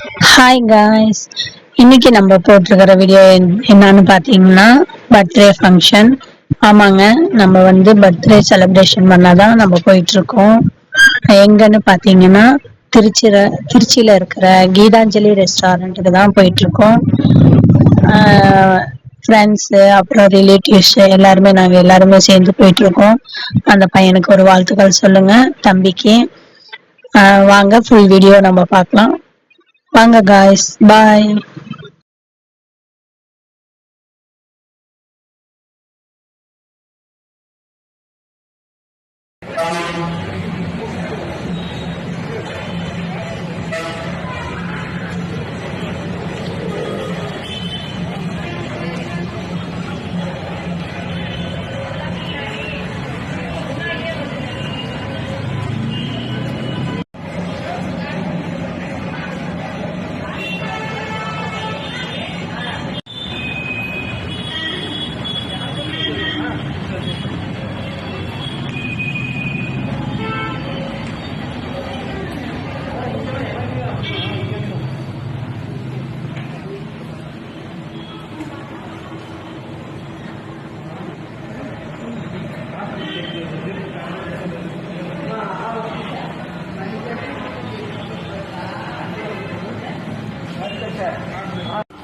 Hi guys, இன்னைக்கு நம்ம போட்டிருக்கிற வீடியோ என்னன்னு பார்த்தீங்கன்னா பர்த்டே ஃபங்க்ஷன். ஆமாங்க, நம்ம பர்த்டே செலிப்ரேஷன் பண்ணாதான் நம்ம போயிட்டு இருக்கோம். எங்கன்னு பார்த்தீங்கன்னா திருச்சியில இருக்கிற கீதாஞ்சலி ரெஸ்டாரண்ட்டுக்கு தான் போயிட்டு இருக்கோம். ஃப்ரெண்ட்ஸு அப்புறம் ரிலேட்டிவ்ஸ் நாங்கள் எல்லாருமே சேர்ந்து போயிட்டு இருக்கோம். அந்த பையனுக்கு ஒரு வாழ்த்துக்கள் சொல்லுங்க, தம்பிக்கு. வாங்க ஃபுல் வீடியோ நம்ம பார்க்கலாம். வாங்க காய்ஸ், பாய்.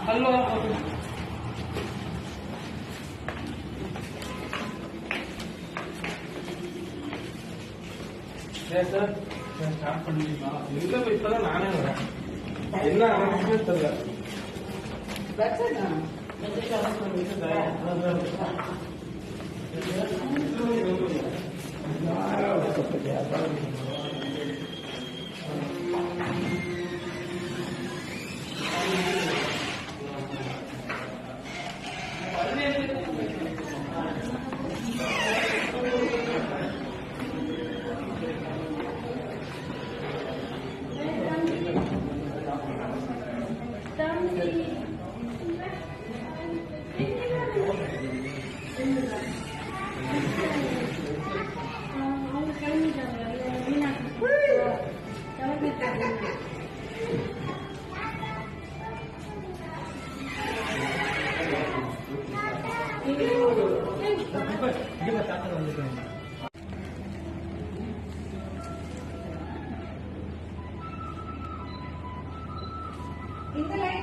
ஹலோ சார், ஸ்டார்ட் பண்ணிட்டீங்களா? இல்லை, இப்பதான் நானே வரேன். என்ன ஆரம்பிச்சுன்னு தெரியல. இந்த லைன்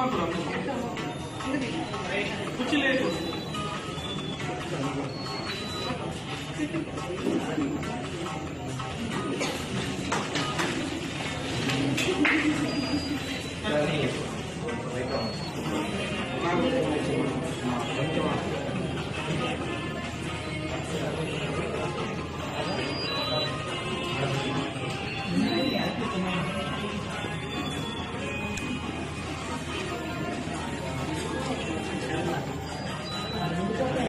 அம்மா கூட குச்சிலே